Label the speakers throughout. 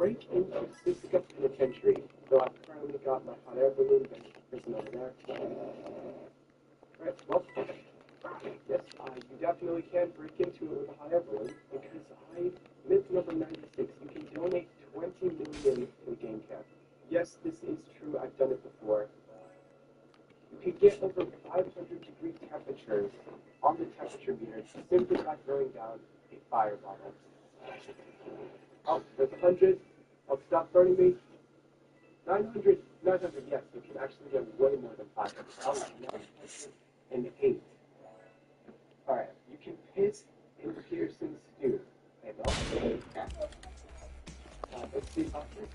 Speaker 1: break into Susica Penitentiary. So I've currently got my hot air balloon and prison over there. Alright, well, yes, you definitely can break into it with a hot air balloon because myth number 96, you can donate 20 million to the game cap. Yes, this is true, I've done it before. You can get over 500-degree temperatures on the temperature meter simply by throwing down a fire bottle. Oh, there's 100. Oh, stop burning me. 900, yes, you can actually get way more than 500. Oh, 908. Alright, you can piss in Pearson's stew. Hey, Bill. Let's see about this.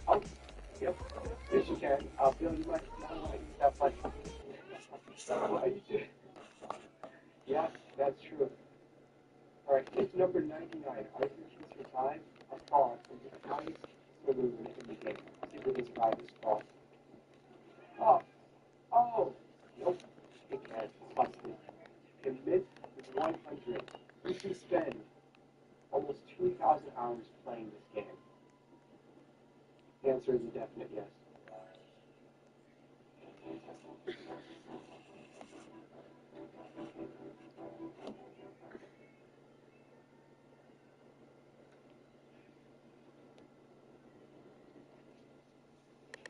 Speaker 1: Oh, yep. Yes, you can. Bill, you might want to use that money. Why you do? Yeah, that's true. Alright, hit number 99. Arthur can survive a fall from the highest balloon in the game. See if we can survive this fall. Oh, nope. It can't. Busted. And myth 100. You can spend almost 2,000 hours playing this game. The answer is a definite yes.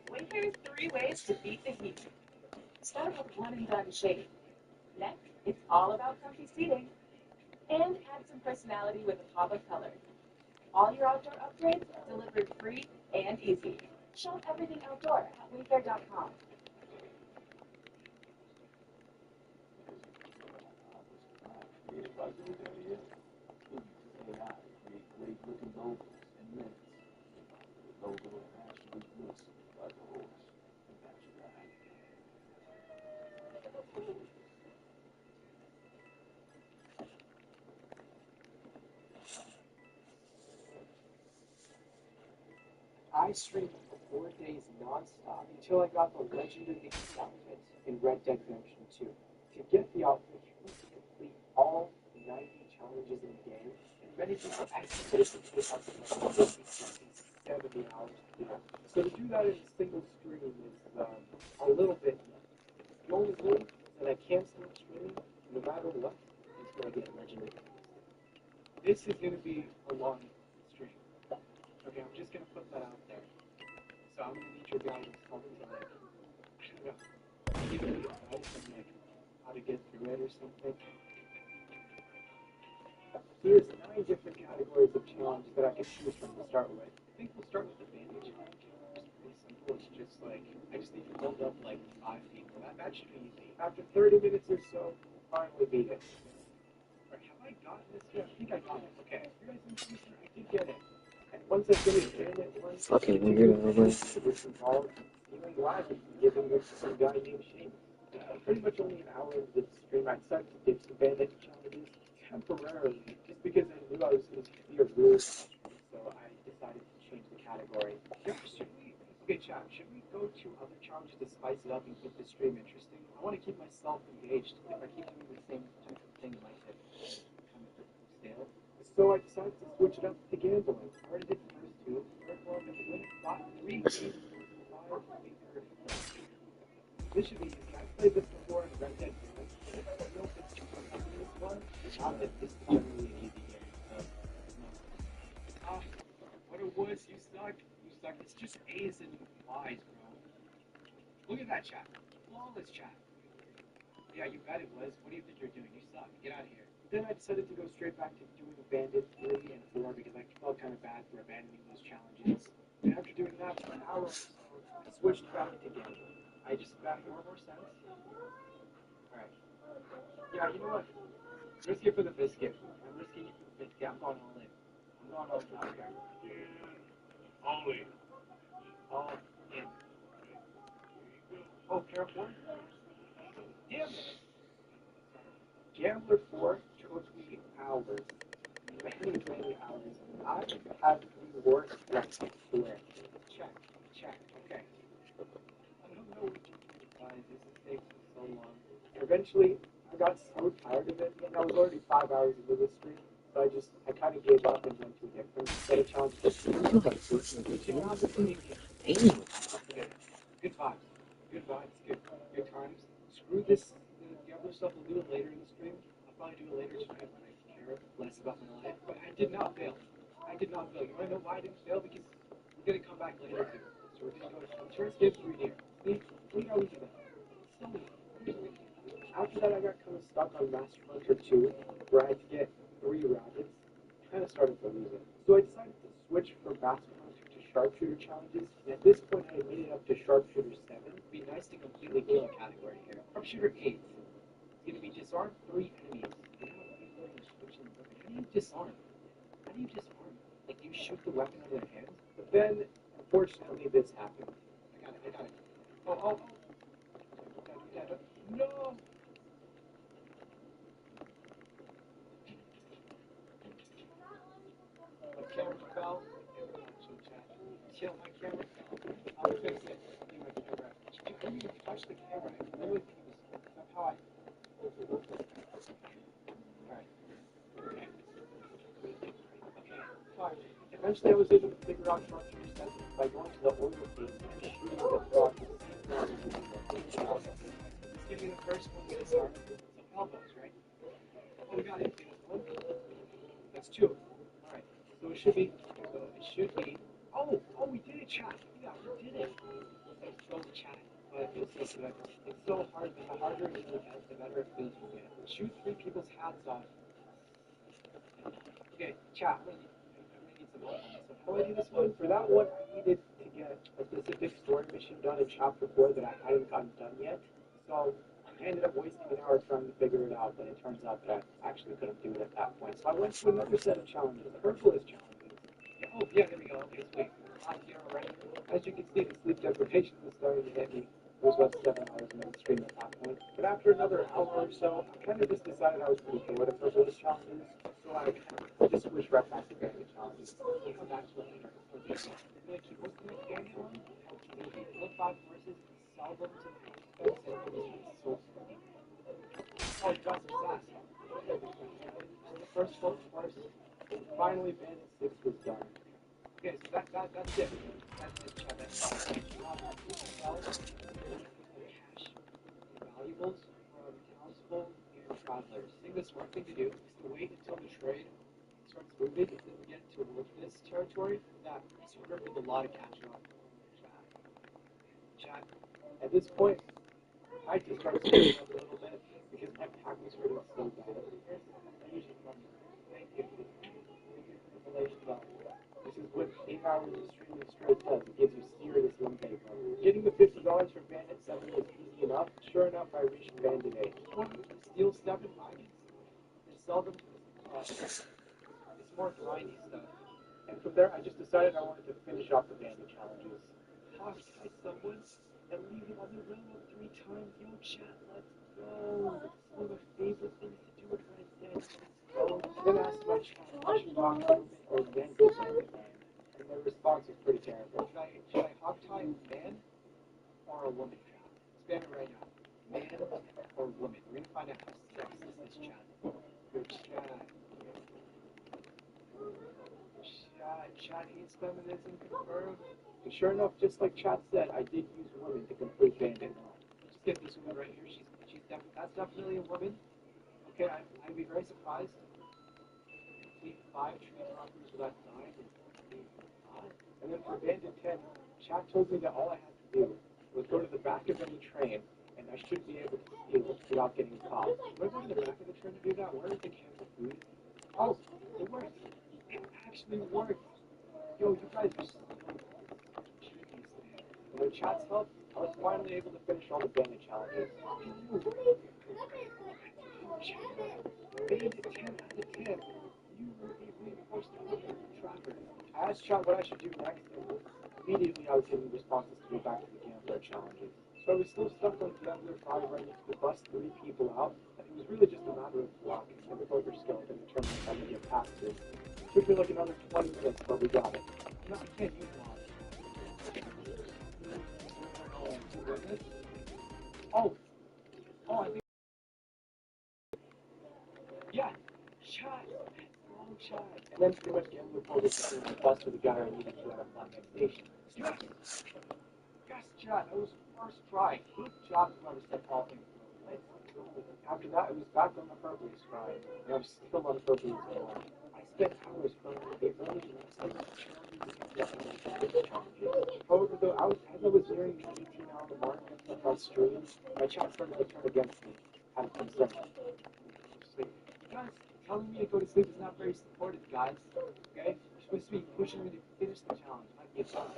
Speaker 2: Wait, here's 3 ways to beat the heat. Start with one and done shade. Next, it's all about comfy seating. And add some personality with a pop of color. All your outdoor upgrades delivered free and easy. Shop everything outdoor at wayfair.com.
Speaker 1: I streamed for 4 days non-stop until I got the legendary outfit in Red Dead Redemption 2. To get the outfit, you need to complete all 90 challenges in the game, and many people estimate it to take up to 70 hours to do it. So to do that in a single stream is a little bit nuts. The only rule is that I can't stop streaming no matter what until I get legendary. This is going to be a long stream. Okay, I'm just gonna put that out there. So I'm gonna need your guys' help to like, I don't know, give me advice on like how to get through it or something. There's 9 different categories of challenges that I can choose from to start with. I think we'll start with the bandit challenge. It's pretty simple. It's just like I just need to hold up like 5 people. That should be easy. After 30 minutes or so, finally beat it. Alright, have I gotten this yet? I think I got it. Okay, you guys in season, I did get it. And once I finish doing it,
Speaker 3: Fucking weird,
Speaker 1: which involved stealing live and giving this to some guy named Shane. Pretty much only an hour into the stream, I decided to give some bandit challenges temporarily, just because I knew I was going to be a rude, so I decided to change the category. Okay, chat, should we go to other challenges to spice it up and keep the stream interesting? I want to keep myself engaged. If I keep doing the same type of thing, it might get kind of stale. So I decided to switch it up to gambling. I already did the first 2. Third one, got 3 games, 5 perfect. This should be easy. I played this before in Red Dead. I don't know if it's too much of this one. Not that this is generally an easy game. What it was, you suck. You suck. It's just A's and Y's, bro. Look at that chat. Flawless chat. Yeah, you bet it was. What do you think you're doing? You suck. Get out of here. Then I decided to go straight back to doing Bandit 3 and 4 because I felt kind of bad for abandoning those challenges. And after doing that for an hour or so, I switched back to gambling. I just got more sense. Alright. Yeah, you know what? Risk it for the biscuit. I'm risking it for the biscuit. I'm going all in. I'm going all in out here. All in. All in. Oh, careful. Damn it. Gambler 4 took me hours. Many hours. I have the worst record for it. Check. Okay. I don't know what you guys. This is taking so long. Eventually, I got so tired of it, and I was already 5 hours into the stream, so So I kind of gave up and went to a different set of challenges. Okay. Good vibes. Good vibes. Good times. Screw this. The other stuff we'll do it later in the stream. I'll probably do it later tonight when I care less about my life. But I did not fail. You want to know why I didn't fail? Because we're going to come back later too. So we're going to go to insurance gives 3 here. See how we do that. So after that, I got kind of stuck on Master Hunter 2, where I had to get 3 rabbits. Kind of started to lose it. So I decided to switch from Master Hunter to Sharpshooter challenges. And at this point, I had made it up to Sharpshooter 7. It'd be nice to completely kill a category here. Sharpshooter 8. It's going to be disarm 3 enemies. How do you disarm? Like, you shoot the weapon out of their hands? But then, unfortunately, this happened. I got it. Oh. No! My camera fell. Chill, my camera fell. I'll fix it. My camera. I didn't even touch the camera. I literally think it was somehow I... Alright. Okay, fine. Eventually I was able to figure out Sharpshooter 7 by going to the order page and shooting the frog. Let's give you the first one with our elbows, right? Oh, we got it. That's 2. Alright, so it should be, oh, we did it, chat. Yeah, we did it. Let's go to chat. But it's so hard, but the harder it is, the better it feels to get. Shoot 3 people's hats off. Okay, chat, I'm gonna need some help on this one. How do I do this one? For that one, I needed to get a specific story mission done in chapter 4 that I hadn't gotten done yet. So I ended up wasting an hour trying to figure it out, but it turns out that I actually couldn't do it at that point. So I went to another set of challenges, herbalist challenges. Oh, yeah, there we go. Okay, sweet. Hot here already. As you can see, the sleep deprivation was starting to hit me. It was about 7 hours into the stream at that point. But after another hour or so, I kind of just decided I was pretty bored of herbalist challenges. So I just switched right back to bandit challenges. We'll come back to it later. What's the next bandit one? Look 5 horses, sell them to the so funny. Oh, you got some sass. The first horse, finally bandit 6 was done. Okay, so that's it. That's it, Chad. That's it. Cash valuables from townsfolk and travelers. I think the smart thing to do is to wait until the trade starts moving and then get towards this territory. That sort of with a lot of catching up. Chat. At this point, I just started speeding up a little bit because my pack was hurting so bad. I usually run 950. This is what 8 hours of streaming straight does. It gives you serious intake. Getting the $50 for Bandit 7 was easy enough. Sure enough, I reached Bandit 8. Steal 7 wagons and sell them to it's more grindy stuff. And from there, I just decided I wanted to finish off the Bandit challenges. Hogtie someone and leave it on the railroad 3 times. Yo, chat, let's go. It's one of my favorite things to do with Red Dead. Let's go. Then I asked my chat, I should rock or Bandit Bandit. And their response was pretty terrible. Should I hogtie man or a woman, chat? Spam it right now. Man or woman? We're gonna find out how sexist this chat is. Your chat hates feminism confirmed. And sure enough, just like chat said, I did use woman to complete Bandit. Let's get this woman right here. That's definitely a woman. Okay, I'd be very surprised. Complete 5 tree properties without dying. And then for Bandit 10, chat told me that all I had to do was go to the back of any train, and I should be able to steal it without getting caught. Do I go to the back of the train to do that? Where is the can of food? Oh, it worked. It actually worked. Yo, you guys are so genius, man. And with chat's help, I was finally able to finish all the Bandit challenges. Bandit 10 out of 10. You will be reinforced to tracker. I asked chat what I should do next, and immediately I was getting responses to go back to the campfire challenges. So I was still stuck on Diablo 5 running to bust 3 people out, and it was really just a matter of luck and the poker skill to determine if I could get past it. It took me like another 20 minutes, but we got it. No, I can't use one. Oh, I think. Yeah, chat. chat. And then pretty much Gambler pulled it to the bus with the guy I needed to at a flatbed station. Yes! Yes, chat, that was first try. Good job, whoever said all things. After that, it was back on the Hercules cry, and I was still on Hercules more. I spent hours trying to get early challenges. However, though, as I was nearing the 18-hour mark on stream, my chat started to turn against me. I'm concerned. Guys, telling me to go to sleep is not very supportive, guys. Okay? You're supposed to be pushing me to finish the challenge, not give up.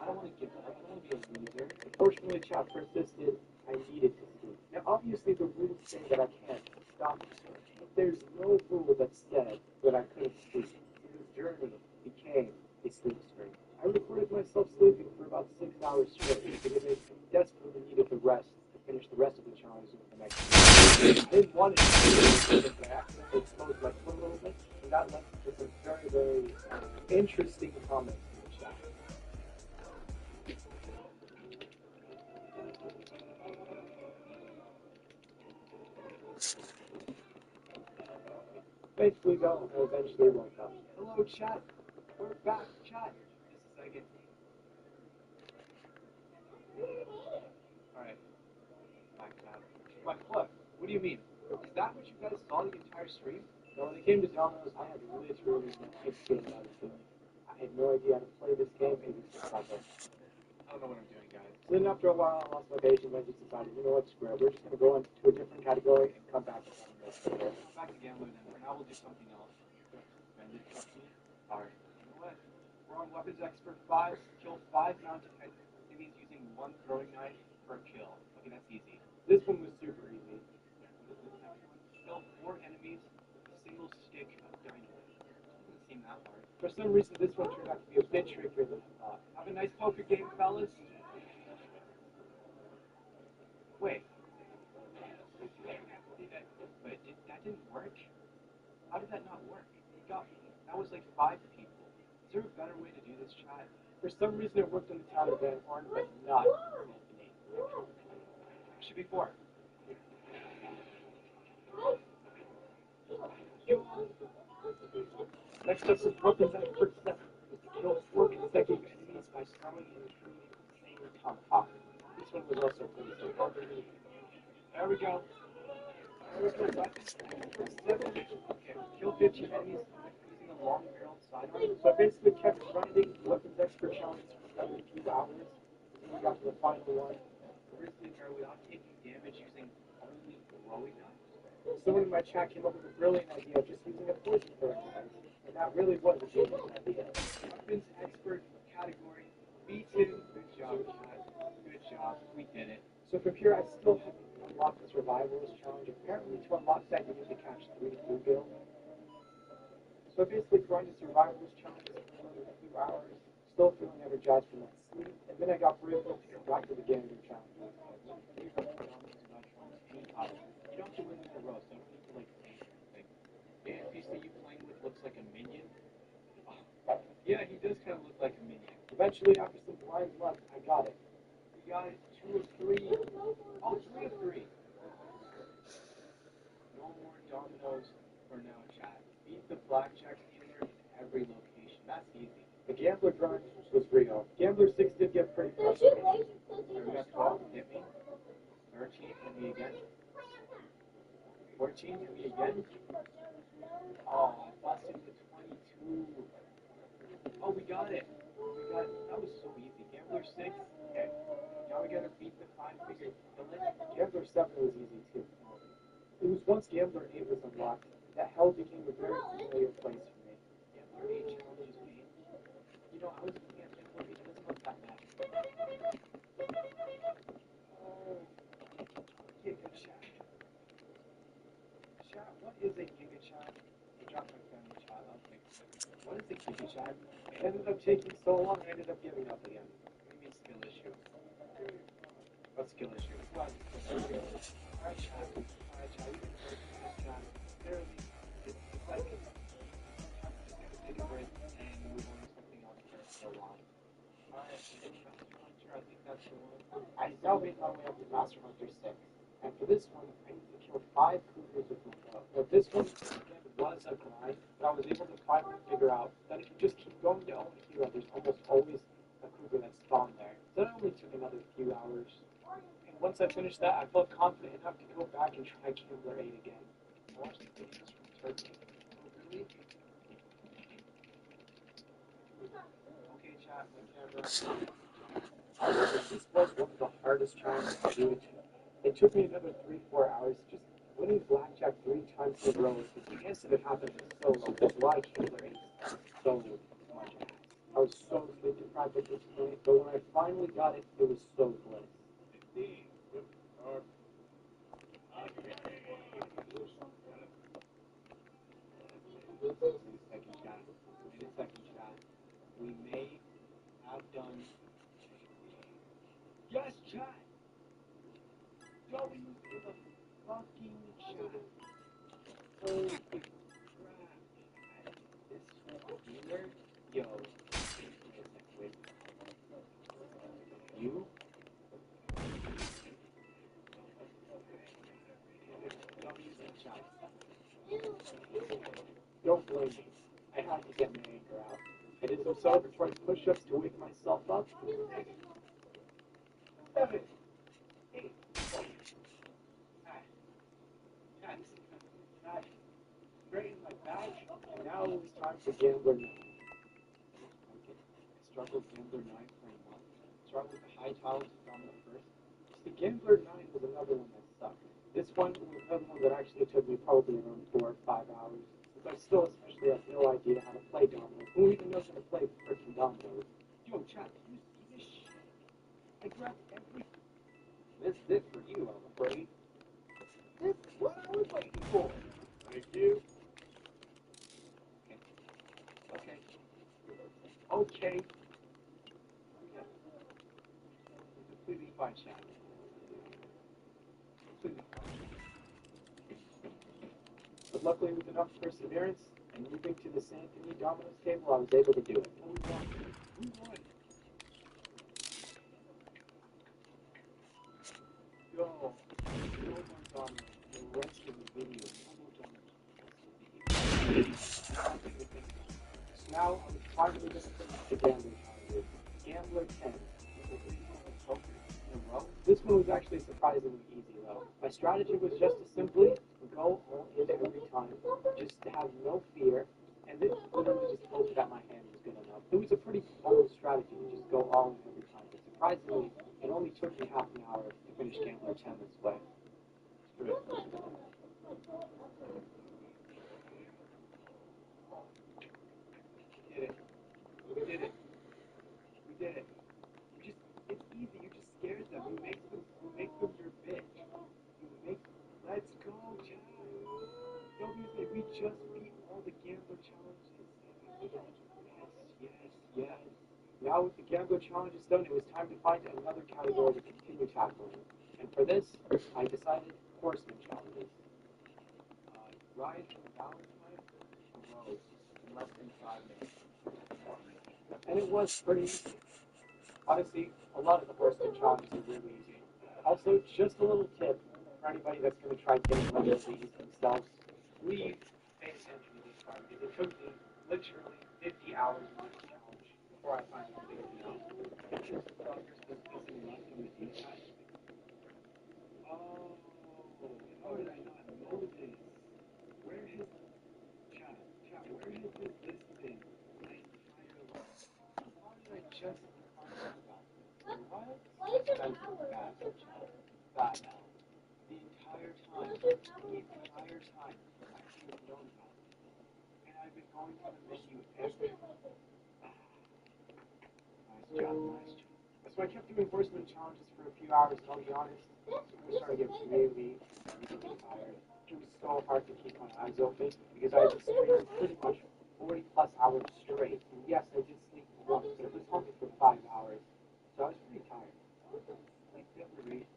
Speaker 1: I don't want to give up. I don't want to be a loser. Unfortunately, chat persisted. I needed to sleep. Now, obviously, the rules say that I can't stop the search, but there's no rule that said that I couldn't sleep. So the journey became a sleep stream. I recorded myself sleeping for about 6 hours straight because I desperately needed the rest to finish the rest of the challenge with the next day. I didn't want to do it, but I accidentally exposed my foot a little bit, and that led to some very, very interesting comments in the chat. Basically, though, I eventually woke up. Hello, chat. We're back, chat. Just a second. Alright. Back, chat. What? What do you mean? Is that what you guys saw the entire stream? No, when it came to Domino's, I had literally no idea about it. I had no idea how to play this game, maybe it's I don't know what I'm doing, guys. So then after a while, I lost my patience. I just decided, you know what, screw it. We're just going to go into a different category and come back to Domino's. Back to gambling, then. For now, we'll do something else. Alright, you know what? We're on Weapons Expert 5. Kill 5 mounted enemies using 1 throwing knife per kill. Okay, that's easy. This one was super easy. Kill 4 enemies with a single stick of dynamite. Doesn't seem that hard. For some reason, this one turned out to be a bit trickier than I thought. Have a nice poker game, fellas. Wait. But that didn't work? How did that not work? That was like 5 people. Is there a better way to do this, chat? For some reason it worked on the town of Van Horn, but not on the should be 4. Next up, some weapons expert 7. Kill 4 consecutive enemies by throwing and retrieving the same tomahawk. This one was also pretty simple. There we go. Weapons expert 7. Okay, kill 15 enemies using a long-barreled sidearm. So I basically kept grinding weapons expert challenges for every few hours until we got to the final one. Originally, without taking damage using only throwing knives. Someone in my chat came up with a brilliant idea of just using a poison throwing knife, and that really was a genius idea. Weapons expert category B2. Good job, chat. Good job. We did it. So from here, I still haven't unlocked the survivalist challenge. Apparently, to unlock that, you need to catch 3 bluegill. So I basically grinded survivalist challenges for another few hours, still feeling energized from that sleep, and then I got brave enough to go back to the gambling challenge. You don't have to win in a row, so I don't need to like say anything. The NPC you playing with looks like a minion. Oh, yeah, he does kind of look like a minion. Eventually, after some blinds left, I got it. We got it 2 of 3. Oh, 3 of 3. No more dominoes for now, chat. Beat the blackjack dealer in every location. That's easy. The gambler grind was real. Gambler 6 did get pretty frustrating. Alright, we got 12. Hit me. 13. Hit me again. 14. Hit me again. Oh, I busted the 22. Oh, we got it. That was so easy. Gambler 6. Okay. Now we gotta beat the 5-figure villain. Gambler 7 was easy too. It was once Gambler 8 was unlocked that hell became a very familiar place for me. Gambler 8 challenges me. You know, I was looking at Gambler 8, it doesn't look that bad. Oh, Giga Chat. Chat, what is a Giga Chat? I dropped my family chat, I'll fix it. What is a Giga Chat? It ended up taking so long, I ended up giving up again. What do you mean skill issue? What skill issue? What? Alright, chat. You can break this chat. Barely. It's like, sometimes you just gotta take a break and move on to something else for so long. Alright, Master Hunter, I think that's the one. I now made my way up to Master Hunter 6. And for this one, I need to kill 5 cougars with my bow. But this one, again, was a grind, but I was able to finally figure out that if you just keep going to own a hero, there's almost always a cougar that spawned there. So that only took another few hours. And once I finished that, I felt confident enough to go back and try Gambler 8 again. I watched the videos from Turkey. Oh, really? Okay, chat, my camera. This was one of the hardest challenges to do. It took me another 3-4 hours. Just winning blackjack 3 times in a row. The chance of it happening was so low. That's why Gambler 8 is so much ass. I was so sleep deprived at this point, but when I finally got it, it was so bliss. Second shot. Wait a second shot. We may have done. Yes, chat. W for the fucking chat. Holy crap. This whole dealer. Yo. Wait. You? W for the chat. Don't blame me. I had to get my anger out. I did some celebratory push-ups to wake myself up. 7, 8, 9. Yeah, this is not straighten my back, and now it was time for Gambler 9. Okay. I struggled Gambler 9 for a month. Struggled with the high tiles to Domino first. The Gambler 9 was another one that sucked. This one was another one that actually took me probably around 4 or 5 hours. But I still especially have no idea how to play dominoes. Who even knows how to play freaking dominoes? Yo, chat, can you see this shit? I grabbed every... This is it for you, I'm afraid. This is what I was waiting for. Thank you. Okay. Okay. Completely fine, chat. Completely fine. But luckily, with enough perseverance and moving to the San Anthony Domino's table, I was able to do it. And we won. We won. Yo, no more Domino's. The rest of the video. No more Domino's. So now I'm finally going to finish the gambling challenges. Gambler 10. This one was actually surprisingly easy though. My strategy was just to simply go all in every time, just to have no fear, and then literally just hope that my hand was good enough. It was a pretty bold strategy to just go all in every time, but surprisingly, it only took me half an hour to finish Gambler 10 this way. Screw it. We did it. We did it. We did it. It's easy. You just scared them. You make them your bitch. Let's go, Chad. Don't you say we just beat all the gambler challenges? Yes. Now with the gambler challenges done, it was time to find another category to continue tackling. And for this, I decided horseman challenges. Ride from Valentine to Rose in less than 5 minutes. And it was pretty easy. Honestly, a lot of the horseman challenges are really easy. Also, just a little tip for anybody that's going to try getting one of these themselves. Please pay attention to this part because it took me literally 50 hours of this challenge before I finally figured it out. Just bunkers was missing left in the D-side. Oh, how did I not know this? Where has chat, where has this list been my entire life? How did I just find that out? What? That is bad, chat. Bad now. The entire time, I should have known about it. And I've been going to the menu every... Nice job. So I kept doing horseman challenges for a few hours, and I'll be honest, I was starting to get really tired. It was so hard to keep my eyes open because I was streaming pretty much 40 plus hours straight. And yes, I did sleep once, but it was only for 5 hours. So I was pretty tired. Like, never read.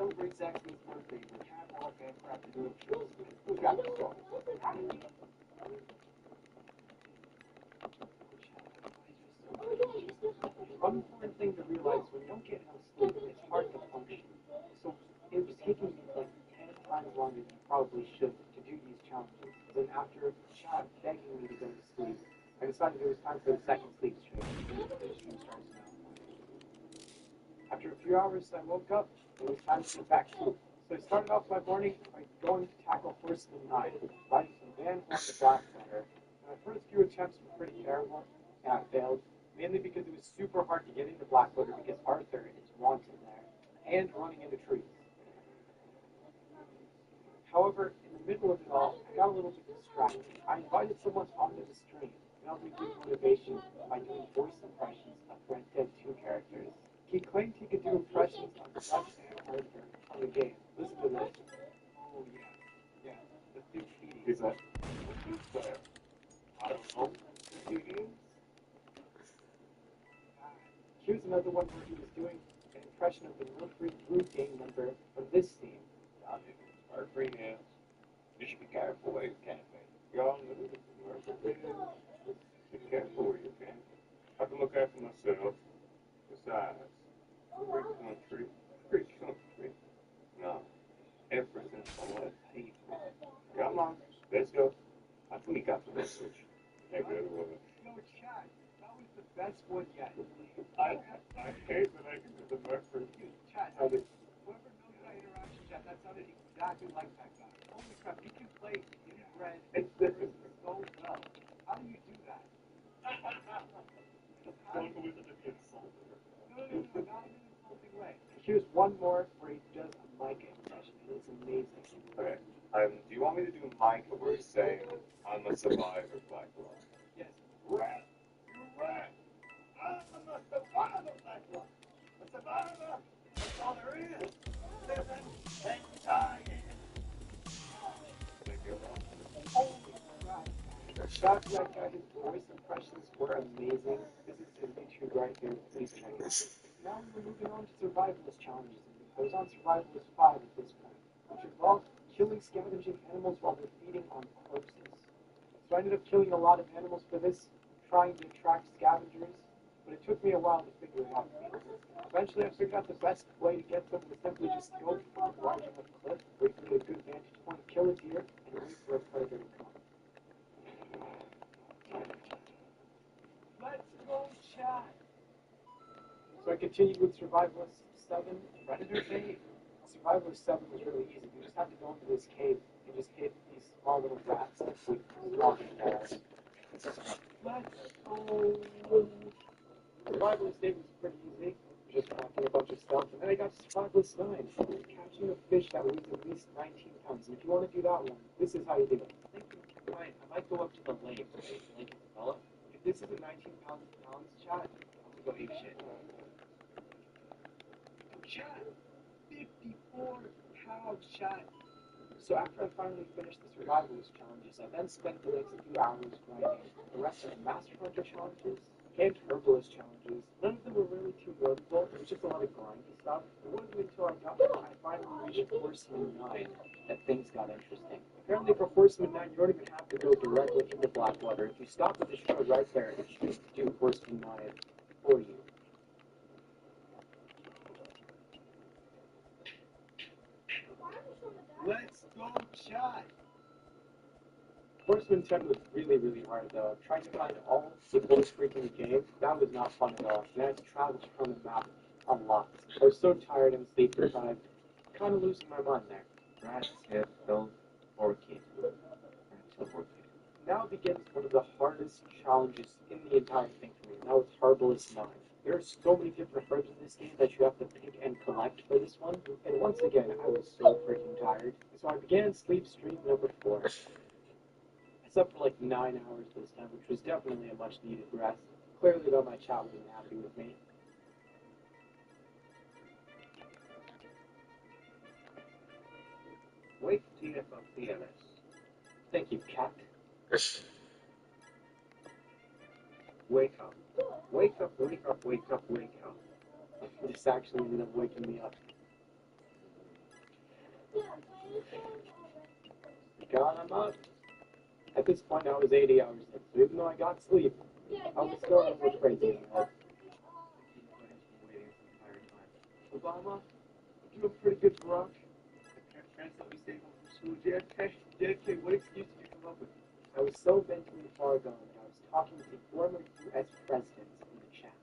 Speaker 1: celebrate Zaxby's birthday with caviar handcrafted noodles. Who got this one? One important thing to realize when you don't get enough sleep, it's hard to function. So it was taking me like 10 times longer than you probably should to do these challenges. Then after Chad begging me to go to sleep, I decided it was time for the second sleep stream. The stream starts now. After a few hours, I woke up. It was time to get back to sleep. So I started off my morning by going to tackle Horseman 9, riding some Van Horn the Blackwater. My first few attempts were pretty terrible, and I failed, mainly because it was super hard to get into Blackwater because Arthur is wanted there, and running into trees. However, in the middle of it all, I got a little bit distracted. I invited someone onto the stream to help me give motivation by doing voice impressions of Red Dead 2 characters. He claimed he could do impressions of Lex and Arthur on the game. Listen to this. Oh, yeah. Yeah. The big feeding. He's like, what's this there? I don't know. The feeding? Here's another one where he was doing an impression of the Milford Blue gang member from this scene. Our green hands. You should be careful where you can. Y'all know this is Milford green hands. Be careful where you can. I can look after myself. Besides, free country. No, everything's on that paper. Come on, let's go. I think we got the message. Take it away. No, Chad, that was the best one yet. I hate when I can do the Mercury. Chad, whoever knows that interaction, Chad, that sounded exactly like that guy. Holy crap, you can play Red so well. How do you do that? One with an insulter. No, not in an insulting way. Here's one more where he does a Micah impression. It's amazing. Okay. Do you want me to do Micah where he's saying, I'm a survivor, Black Rock? Yes. Rat. You're rat. I'm a survivor, Black Rock. A survivor. That's all there is. Living and dying. Thank you. Holy crap. Shout to that guy, his voice impressions were amazing. This is his YouTube right here. Please check it out. Now we're moving on to survivalist challenges. I was on survivalist 5 at this point, which involved killing scavenging animals while they're feeding on corpses. So I ended up killing a lot of animals for this, trying to attract scavengers, but it took me a while to figure it out. Eventually I figured out the best way to get them was simply just go from the edge of a cliff, where you can get a good vantage point, kill a deer, and wait for a predator to come. Let's go, Chad! So I continued with Survivalist 7, Predator 8. Survivalist 7 was really easy. You just had to go into this cave and just hit these small little rats that sleep walking walls. Let's go! Survivalist 8 was pretty easy. Just crafting a bunch of stuff. And then I got to Survivalist 9. Catching a fish that weighs at least 19 pounds. And if you want to do that one, this is how you do it. I think I might go up to the lake, right? Lake and develop. If this is a 19 pounds, Chad, I'm gonna go eat shit. Chad, 54 pounds, Chad. So after I finally finished the survivalist challenges, I then spent the next few hours grinding the rest of the Master Hunter challenges and Herbalist challenges. None of them were really too notable. It was just a lot of grindy stuff. It wasn't until I finally reached Horseman 9 that things got interesting. Apparently for Horseman 9, you don't even have to go directly into Blackwater. If you stop at the show right there, it should do Horseman 9 for you. Let's go, Chad! Horseman 10 was really, really hard though. Trying to find all the voice freaking the game, that was not fun at all. And I had to travel from the map a lot. I was so tired and sleep deprived, kind of losing my mind there. Rats have no orchid. Now begins one of the hardest challenges in the entire thing for me. Now it's Herbalist 9. There are so many different herbs in this game that you have to pick and collect for this one. And once again, I was so freaking tired. So I began sleep stream number 4. I slept for like 9 hours this time, which was definitely a much needed rest. Clearly though, my chat wasn't happy with me. Wake TFO PLS. Thank you, cat. Wake up. Wake up, wake up, wake up, wake up. This actually ended up waking me up. God, I'm up. At this point, I was 80 hours in, so even though I got sleep, I was still a little crazy. Obama, you doing pretty good for us. Parents let me stay home from school. JFK, what excuse did you come up with? I was so mentally far gone that I was talking to former U.S. presidents in the chat.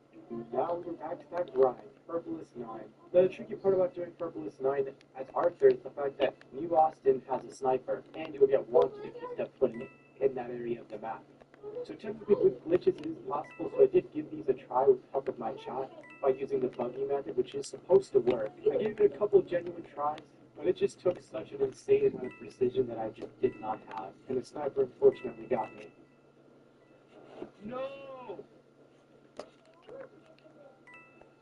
Speaker 1: Now we're back to that grind, Herbalist 9. The tricky part about doing Herbalist 9 as Arthur is the fact that New Austin has a sniper, and you'll get wanted if you step foot in that area of the map. So technically with glitches it is possible, so I did give these a try with help of my chat by using the buggy method, which is supposed to work. I gave it a couple genuine tries, but it just took such an insane amount of precision that I just did not have, and the sniper unfortunately got me. No!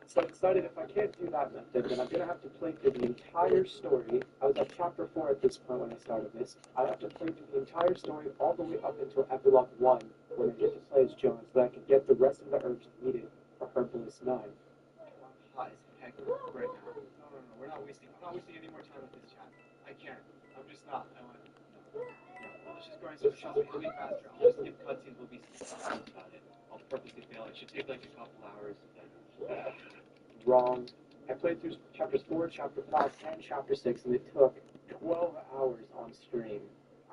Speaker 1: So I decided if I can't do that method, then I'm going to have to play through the entire story. I was at chapter 4 at this point when I started this. I have to play through the entire story all the way up until epilogue 1, when I get to play as John, so that I can get the rest of the herbs needed for Herbalist 9. I'm hot as heck right now. No, we're not wasting. I'm not wasting any more time with this chat. I can't. I'm just not. I want to. No. Yeah. Let's just go and switch. It'll be faster. I'll just skip cutscenes. We'll be about it. I'll purposely fail. It should take like a couple hours. Wrong. I played through chapters 4, chapter 5, and chapter 6, and it took 12 hours on stream.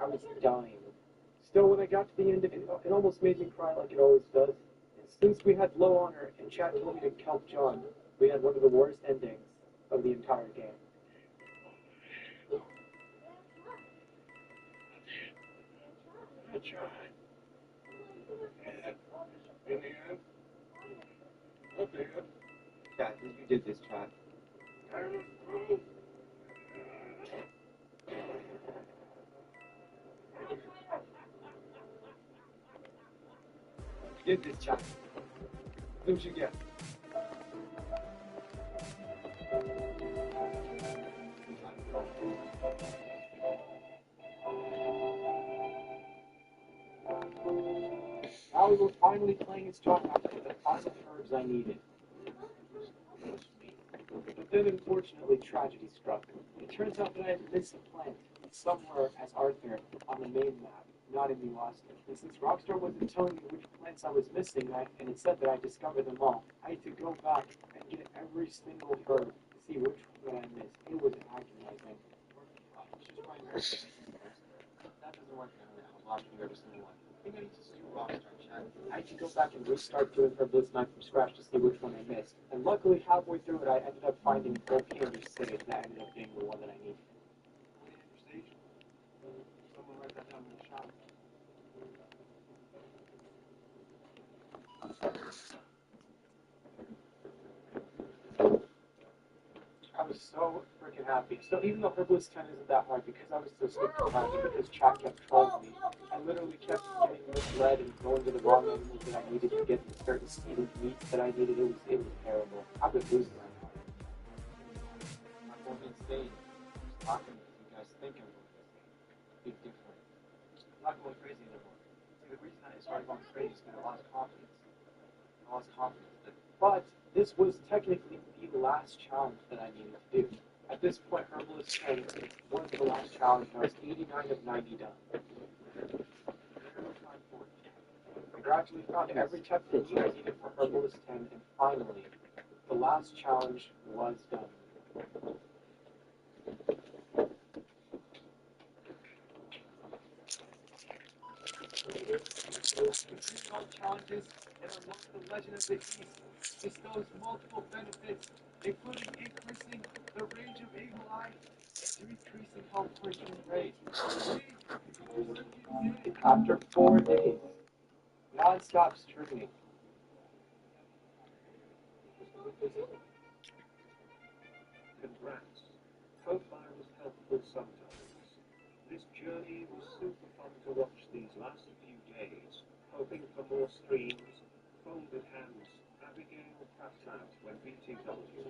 Speaker 1: I was dying. Still, when I got to the end of it, it almost made me cry like it always does. Since we had low honor and chat told me to help John, we had one of the worst endings of the entire game. I tried. In the end, okay. Yeah, you did this, Chad. You did this, Chad. Look what you get. Now we were finally playing as John after the final herbs I needed. But then, unfortunately, tragedy struck. It turns out that I had missed a plant somewhere as Arthur on the main map, not in New Austin. And since Rockstar wasn't telling me which plants I was missing, and it said that I discovered them all, I had to go back and get every single herb to see which one I missed. It was agonizing. That doesn't work now. I'm watching every single one. I think I need to just do Rockstar chat. I had to go back and restart doing Herbalist 9 from scratch to see which one I missed. And luckily, halfway through it, I ended up finding Volcano's Sage, and that ended up being the one that I needed. Someone write that down in the shop. I was so freaking happy. So even though Herbalist 10 isn't that hard, because I was so sick of it, because chat kept trolling me, I literally kept getting misled and going to the wrong animals that I needed to get certain seeded meats that I needed. It was terrible. I've been losing my mind. I'm going insane. I'm talking to you guys thinking about this. Big difference. I'm not going crazy anymore. See, the reason I started going crazy is because I lost confidence. But this was technically the last challenge that I needed to do. At this point, Herbalist 10 was the last challenge, and I was 89 of 90 done. I gradually found every technique I needed for Herbalist 10, and finally, the last challenge was done. Complete all challenges and unlock the Legend of the East. Bestows multiple benefits, including increasing the range of Eagle Eye and decreasing health points and rate. After 4 days, non-stop streaming.
Speaker 3: Congrats. Hope I was helpful sometimes. This journey was super fun to watch these last few days. Hoping for more streams, folded hands, Abigail passed out when BT told you.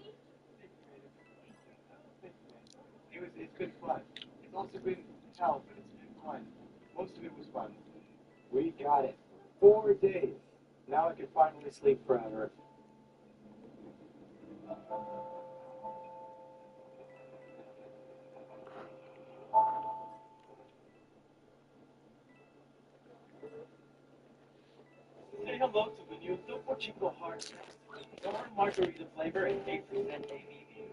Speaker 1: It's been fun. It's also been hell, but it's been fun. Most of it was fun. We got it. 4 days. Now I can finally sleep forever.
Speaker 4: Say hello to the new Topo Chico hard warm margarita flavor and 8% ABV.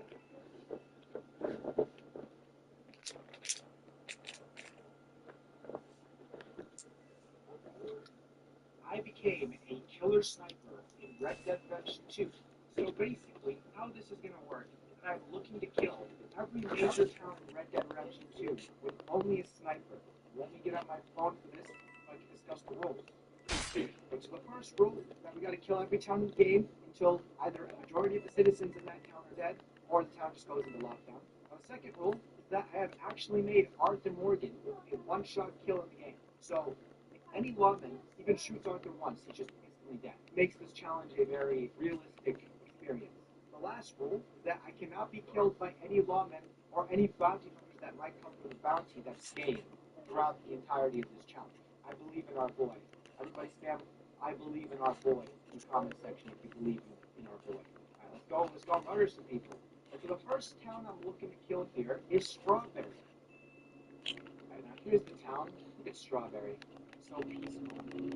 Speaker 3: I became a killer sniper in Red Dead Redemption 2. So basically, how this is going to work is that I'm looking to kill every major town in Red Dead Redemption 2 with only a sniper. Let me get on my phone for this so I can discuss the rules. So the first rule is that we got to kill every town in the game until either a majority of the citizens in that town are dead or the town just goes into lockdown. Now, the second rule is that I have actually made Arthur Morgan a one-shot kill in the game. So if any lawman even shoots Arthur once, he's just instantly dead. It makes this challenge a very realistic experience. The last rule is that I cannot be killed by any lawmen or any bounty hunters that might come for the bounty that's staying throughout the entirety of this challenge. I believe in our boy. Everybody spam, I believe in our boy in the comment section if you believe in our boy. Alright, let's go murder some people. And so the first town I'm looking to kill here is Strawberry. Alright, now here's the town. Look at Strawberry. So peaceful,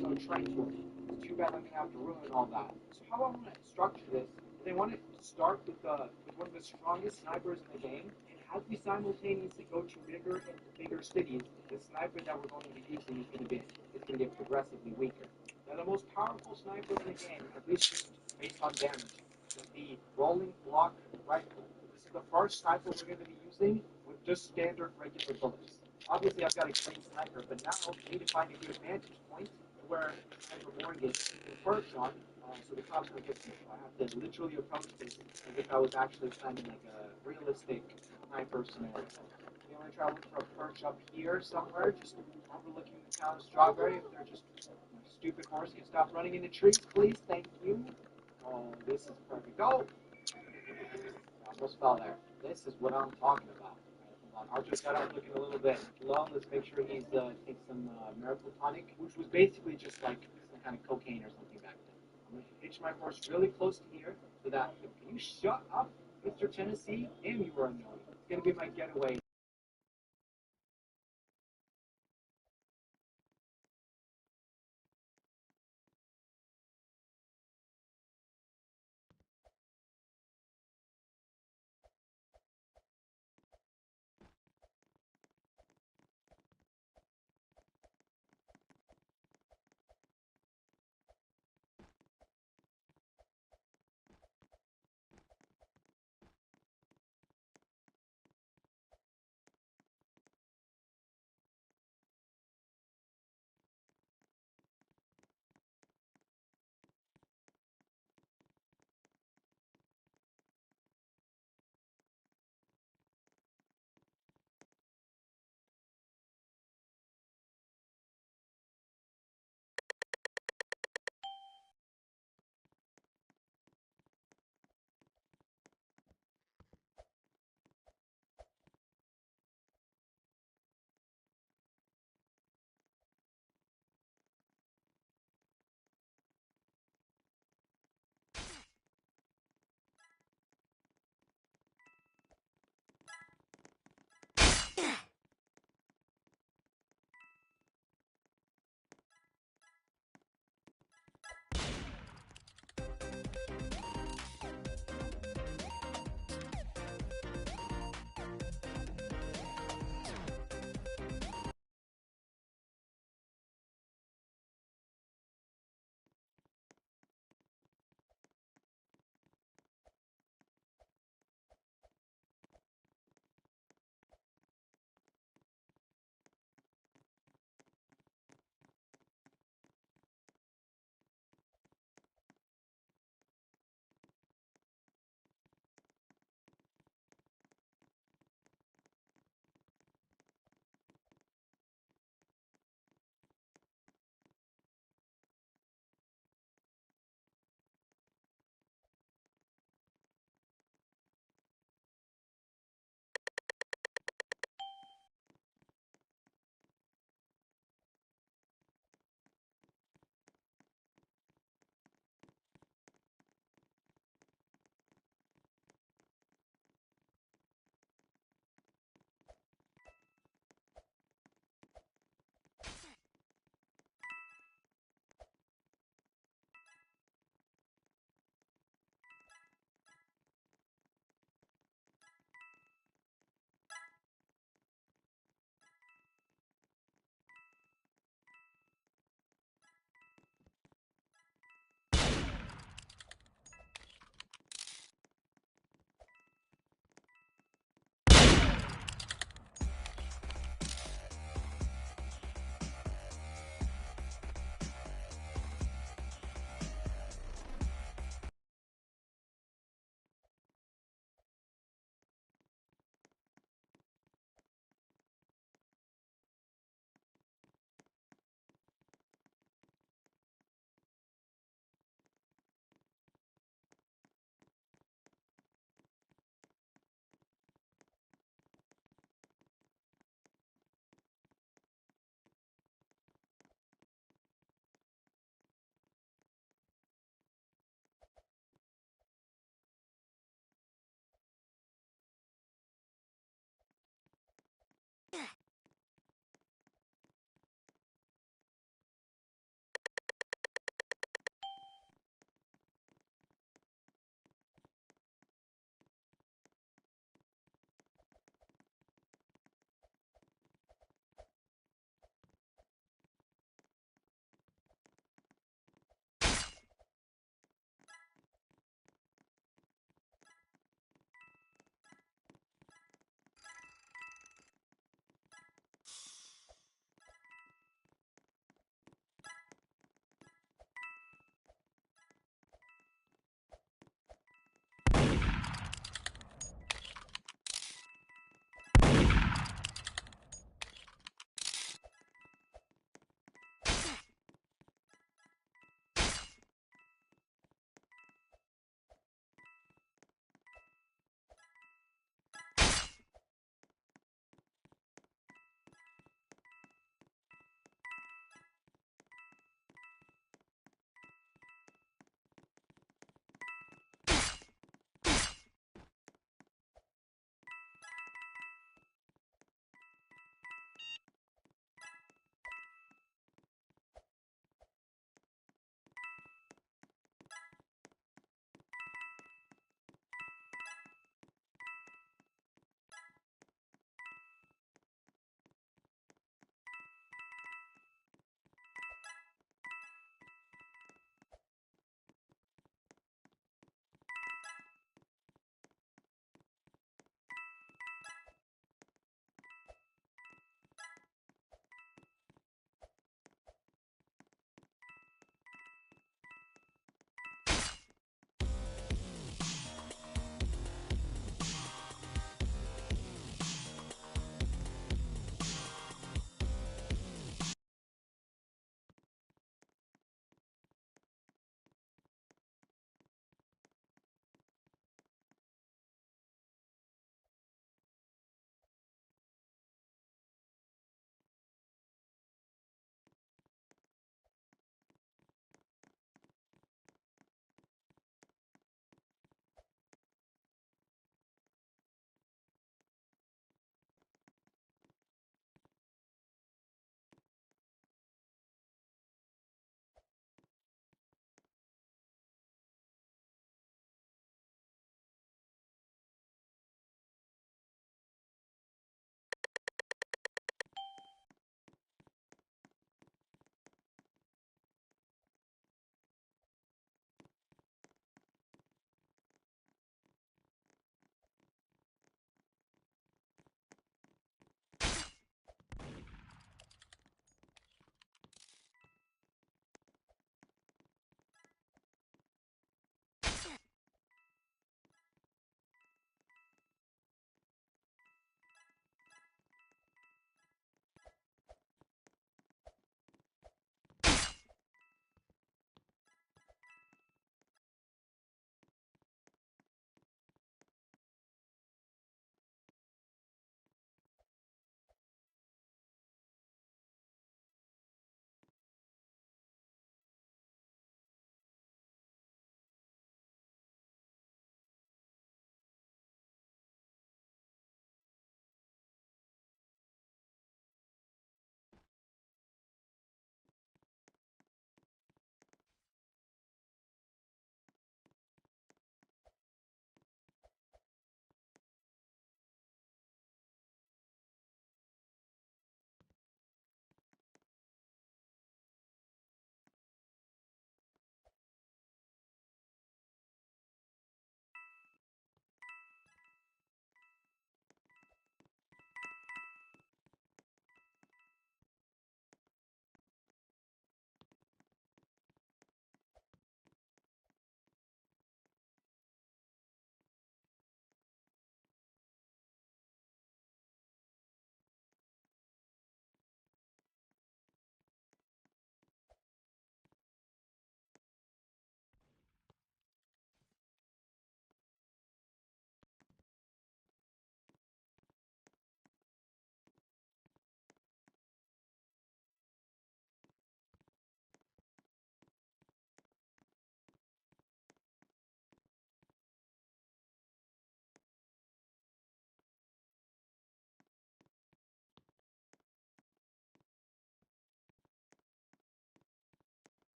Speaker 3: so tranquil. It's too bad I'm gonna have to ruin all that. So how I want to structure this is I want to start with one of the strongest snipers in the game, and as we simultaneously go to bigger cities, the sniper that we're going to be using is going to get progressively weaker. Now the most powerful sniper in the game, at least just based on damage, is the rolling block rifle. This is the first sniper we're going to be using with just standard regular bullets. Obviously, I've got a clean sniper, but now I need to find a good vantage point where Sniper Morgan can perch on, so the cops don't get me. So I have to literally approach this as if I was actually planning like a realistic sniper scenario. I'm going to try to look for a perch up here somewhere, just overlooking the town of Strawberry. If they're just stupid horse can stop running into trees, please. Thank you. Oh, this is perfect. Oh! I almost fell there. This is what I'm talking about. Archer's got out looking a little bit low. Let's make sure he's takes some miracle tonic, which was basically just like some kind of cocaine or something back then. I'm going to hitch my horse really close to here so that can you shut up, Mr. Tennessee? Damn, you are annoying. It's going to be my getaway.